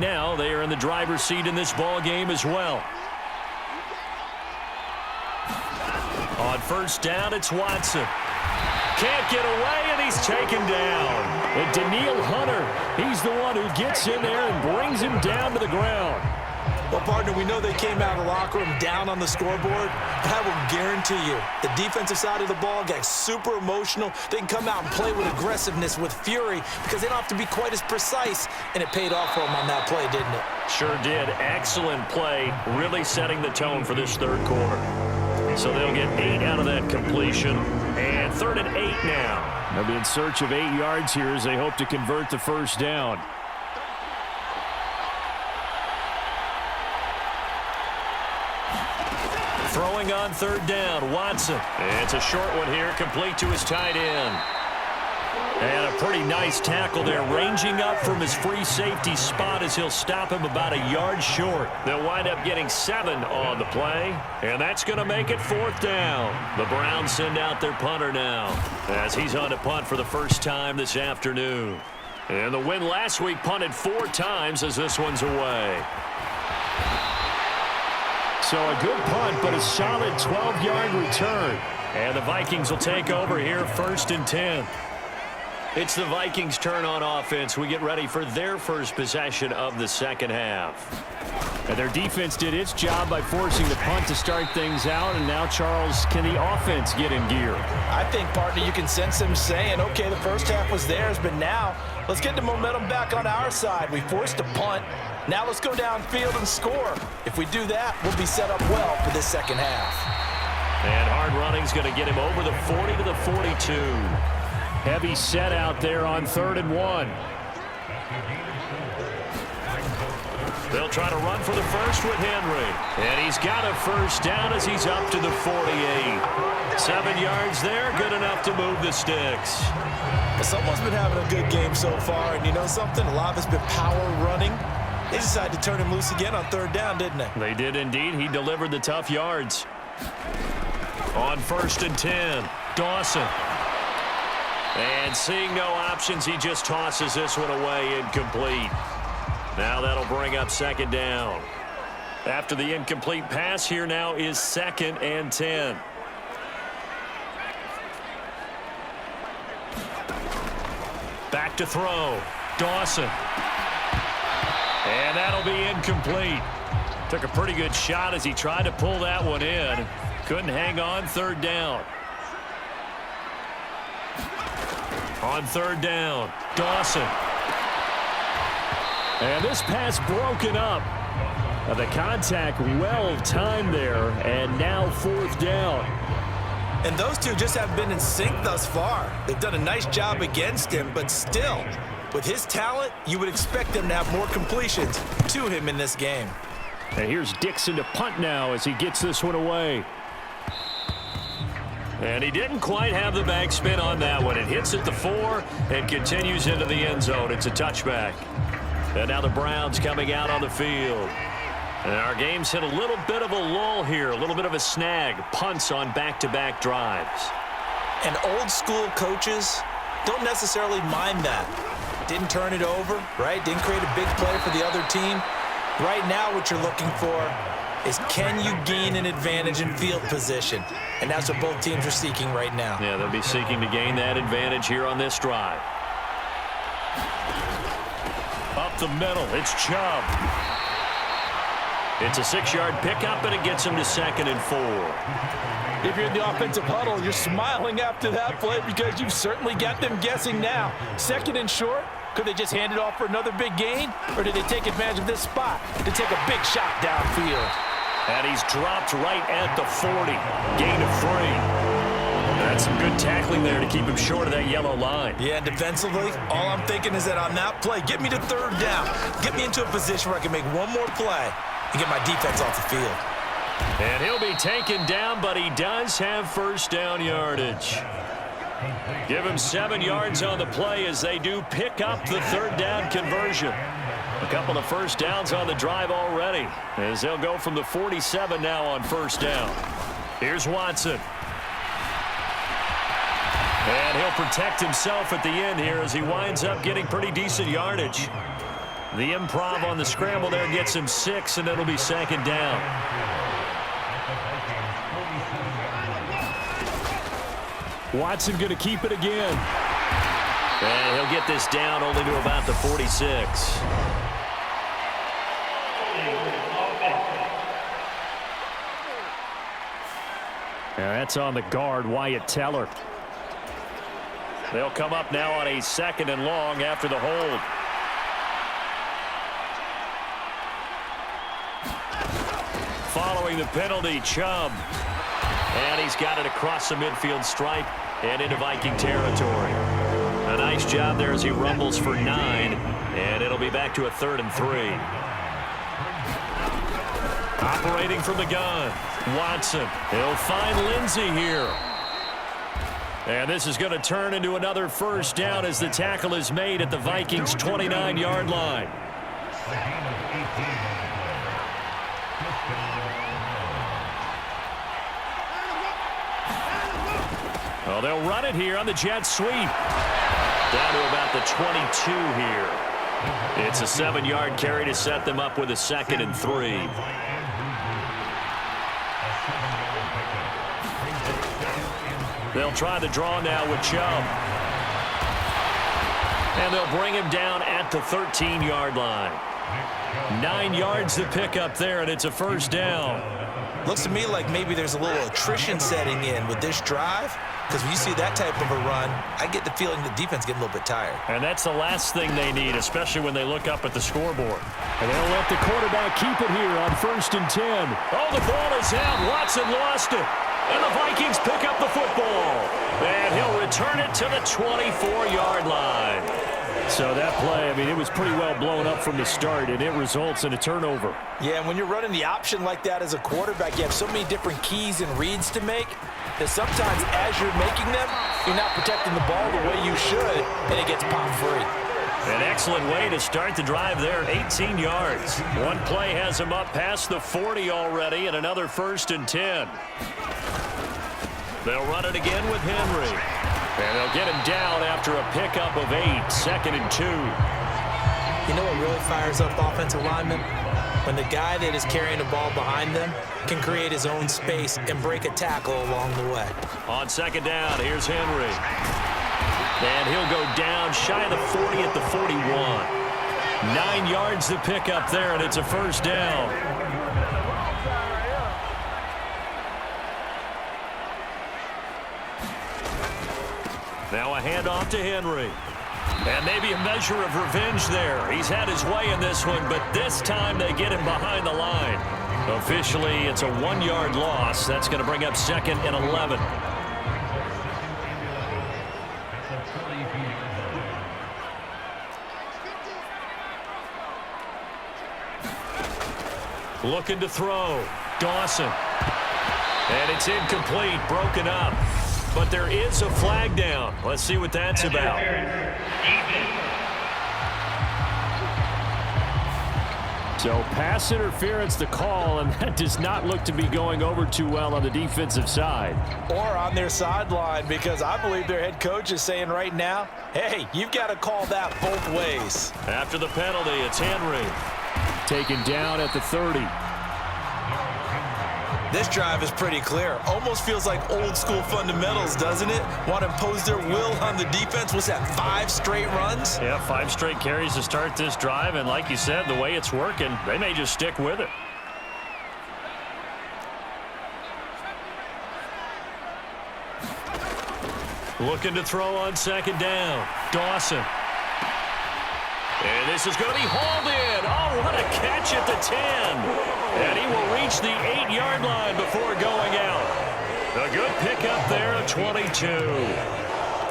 now, they are in the driver's seat in this ball game as well. On first down, it's Watson. Can't get away, and he's taken down. And Daniil Hunter, he's the one who gets in there and brings him down to the ground. Well, partner, we know they came out of the locker room down on the scoreboard, but I will guarantee you the defensive side of the ball got super emotional. They can come out and play with aggressiveness, with fury, because they don't have to be quite as precise, and it paid off for them on that play, didn't it? Sure did. Excellent play, really setting the tone for this third quarter. So they'll get 8 out of that completion, and 3rd and 8 now. They'll be in search of 8 yards here as they hope to convert the first down. Throwing on 3rd down, Watson. It's a short one here, complete to his tight end. And a pretty nice tackle there, ranging up from his free safety spot as he'll stop him about a yard short. They'll wind up getting 7 on the play, and that's going to make it 4th down. The Browns send out their punter now as he's on to punt for the first time this afternoon. And the win last week punted 4 times as this one's away. So a good punt, but a solid 12-yard return. And the Vikings will take over here, 1st and 10. It's the Vikings' turn on offense. We get ready for their first possession of the second half. And their defense did its job by forcing the punt to start things out. And now, Charles, can the offense get in gear? I think, partner, you can sense them saying, okay, the first half was theirs, but now let's get the momentum back on our side. We forced a punt. Now let's go downfield and score. If we do that, we'll be set up well for this second half. And hard running's going to get him over the 40 to the 42. Heavy set out there on 3rd and 1. They'll try to run for the first with Henry. And he's got a first down as he's up to the 48. 7 yards there, good enough to move the sticks. Well, someone's been having a good game so far, and you know something? A lot of it's been power running. They decided to turn him loose again on 3rd down, didn't they? They did indeed. He delivered the tough yards. On 1st and 10, Dawson. And seeing no options, he just tosses this one away, incomplete. Now that'll bring up 2nd down. After the incomplete pass, here now is 2nd and 10. Back to throw. Dawson. And that'll be incomplete. Took a pretty good shot as he tried to pull that one in. Couldn't hang on, 3rd down. On 3rd down, Dawson. And this pass broken up. The contact well timed there, and now 4th down. And those two just haven't been in sync thus far. They've done a nice job against him, but still, with his talent, you would expect them to have more completions to him in this game. And here's Dixon to punt now as he gets this one away. And he didn't quite have the backspin on that one. It hits at the 4 and continues into the end zone. It's a touchback. And now the Browns coming out on the field. And our game's hit a little bit of a lull here, a little bit of a snag. Punts on back-to-back drives. And old school coaches don't necessarily mind that. Didn't turn it over, right? Didn't create a big play for the other team. Right now what you're looking for is can you gain an advantage in field position? And that's what both teams are seeking right now. Yeah, they'll be seeking to gain that advantage here on this drive. Up the middle, it's Chubb. It's a 6-yard pickup, and it gets him to 2nd and 4. If you're in the offensive huddle, you're smiling after that play because you've certainly got them guessing now. 2nd and short, could they just hand it off for another big gain? Or did they take advantage of this spot to take a big shot downfield? And he's dropped right at the 40. Gain of 3. That's some good tackling there to keep him short of that yellow line. Yeah, and defensively, all I'm thinking is that on that play, get me to 3rd down. Get me into a position where I can make one more play and get my defense off the field. And he'll be taken down, but he does have first down yardage. Give him 7 yards on the play as they do pick up the 3rd down conversion. A couple of first downs on the drive already as they'll go from the 47 now on first down. Here's Watson. And he'll protect himself at the end here as he winds up getting pretty decent yardage. The improv on the scramble there gets him 6, and it'll be second down. Watson going to keep it again. And he'll get this down only to about the 46. Now that's on the guard, Wyatt Teller. They'll come up now on a 2nd and long after the hold. Following the penalty, Chubb. And he's got it across the midfield stripe and into Viking territory. A nice job there as he rumbles for 9. And it'll be back to a 3rd and 3. Operating from the gun, Watson. He'll find Lindsey here. And this is going to turn into another first down as the tackle is made at the Vikings' 29-yard line. Well, they'll run it here on the jet sweep. Down to about the 22 here. It's a 7-yard carry to set them up with a 2nd and 3. They'll try the draw now with Chubb. And they'll bring him down at the 13-yard line. 9 yards to pick up there, and it's a first down. Looks to me like maybe there's a little attrition setting in with this drive, because when you see that type of a run, I get the feeling the defense getting a little bit tired. And that's the last thing they need, especially when they look up at the scoreboard. And they'll let the quarterback keep it here on 1st and 10. Oh, the ball is out. Watson lost it. And the Vikings pick up the football. And he'll return it to the 24-yard line. So that play, I mean, it was pretty well blown up from the start, and it results in a turnover. Yeah, and when you're running the option like that as a quarterback, you have so many different keys and reads to make that sometimes as you're making them, you're not protecting the ball the way you should, and it gets popped free. An excellent way to start the drive there, 18 yards. One play has him up past the 40 already, and another 1st and 10. They'll run it again with Henry. And they'll get him down after a pickup of 8, 2nd and 2. You know what really fires up offensive linemen? When the guy that is carrying the ball behind them can create his own space and break a tackle along the way. On 2nd down, here's Henry. And he'll go down shy of the 40 at the 41. 9 yards to pick up there, and it's a first down. Now a handoff to Henry. And maybe a measure of revenge there. He's had his way in this one, but this time they get him behind the line. Officially, it's a 1-yard loss. That's going to bring up 2nd and 11. Looking to throw. Dawson. And it's incomplete, broken up. But there is a flag down. Let's see what that's about. So pass interference the call, and that does not look to be going over too well on the defensive side. Or on their sideline, because I believe their head coach is saying right now, hey, you've got to call that both ways. After the penalty, it's Henry. Taken down at the 30. This drive is pretty clear. Almost feels like old school fundamentals, doesn't it? Want to impose their will on the defense. What's that, 5 straight runs? Yeah, 5 straight carries to start this drive, and like you said, the way it's working, they may just stick with it. Looking to throw on 2nd down. Dawson. And this is going to be hauled in. Oh, what a catch at the 10. And he will reach the 8-yard line before going out. A good pickup there at 22.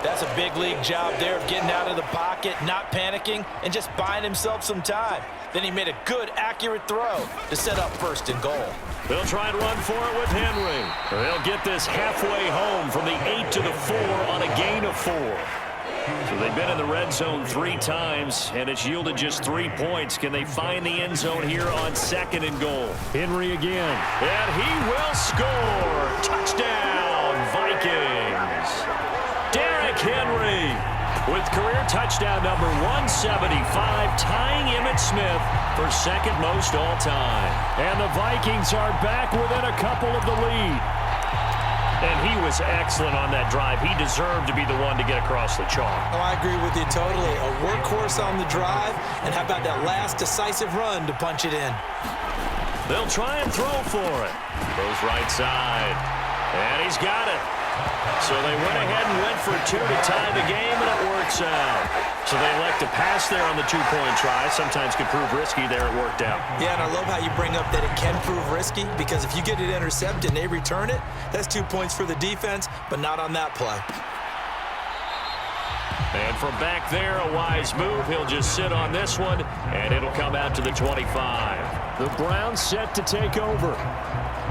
That's a big league job there of getting out of the pocket, not panicking, and just buying himself some time. Then he made a good, accurate throw to set up 1st and goal. They'll try and run for it with Henry. They'll get this halfway home from the 8 to the 4 on a gain of 4. So they've been in the red zone 3 times, and it's yielded just 3 points. Can they find the end zone here on 2nd and goal? Henry again. And he will score. Touchdown, Vikings. Derrick Henry. with career touchdown number 175, tying Emmitt Smith for second most all-time. And the Vikings are back within a couple of the lead. And he was excellent on that drive. He deserved to be the one to get across the chalk. Oh, I agree with you totally. A workhorse on the drive, and how about that last decisive run to punch it in? They'll try and throw for it. Goes right side. And he's got it. So they went ahead and went for two to tie the game, and it works out. So they elect to pass there on the two-point try. Sometimes could prove risky. There it worked out. Yeah, and I love how you bring up that it can prove risky, because if you get it intercepted and they return it, that's 2 points for the defense, but not on that play. And from back there, a wise move. He'll just sit on this one, and it'll come out to the 25. The Browns set to take over.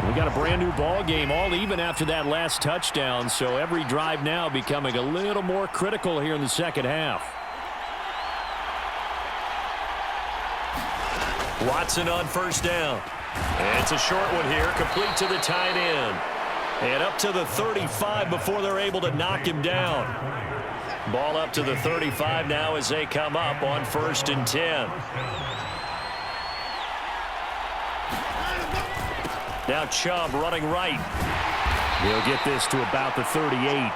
We got a brand new ball game, all even after that last touchdown, so every drive now becoming a little more critical here in the second half. Watson on first down. And it's a short one here, complete to the tight end. And up to the 35 before they're able to knock him down. Ball up to the 35 now as they come up on 1st and 10. Now Chubb running right. He'll get this to about the 38.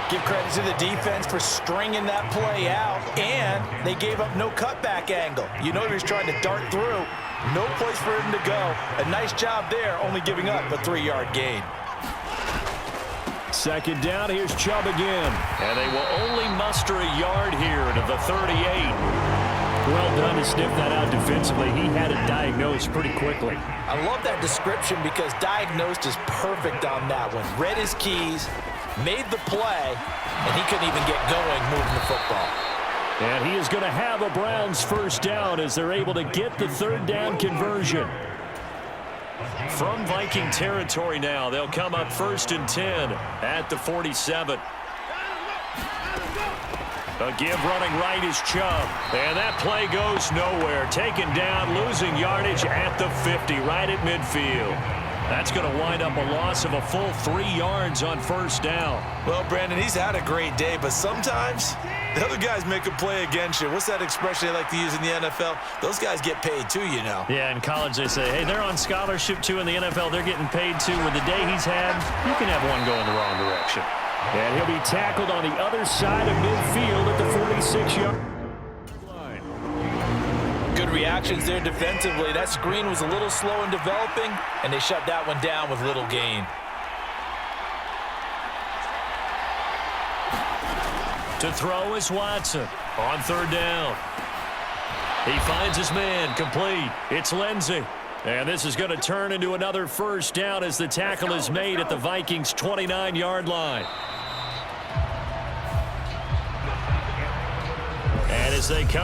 Give credit to the defense for stringing that play out, and they gave up no cutback angle. You know he was trying to dart through. No place for him to go. A nice job there, only giving up a 3-yard gain. Second down, here's Chubb again. And they will only muster a yard here to the 38. Well done to sniff that out defensively. He had it diagnosed pretty quickly. I love that description because diagnosed is perfect on that one. Read his keys, made the play, and he couldn't even get going moving the football. And he is going to have a Browns first down as they're able to get the third down conversion. From Viking territory now, they'll come up 1st and 10 at the 47. A give running right is Chubb. And that play goes nowhere. Taken down, losing yardage at the 50, right at midfield. That's going to wind up a loss of a full 3 yards on first down. Well, Brandon, he's had a great day, but sometimes the other guys make a play against you. What's that expression they like to use in the NFL? Those guys get paid too, you know. Yeah, in college they say, hey, they're on scholarship too. In the NFL, they're getting paid too. With the day he's had, you can have one go in the wrong direction. And he'll be tackled on the other side of midfield at the 46-yard line. Good reactions there defensively. That screen was a little slow in developing, and they shut that one down with little gain. To throw is Watson on 3rd down. He finds his man, complete. It's Lindsey. And this is going to turn into another first down as the tackle is made at the Vikings' 29-yard line. And as they come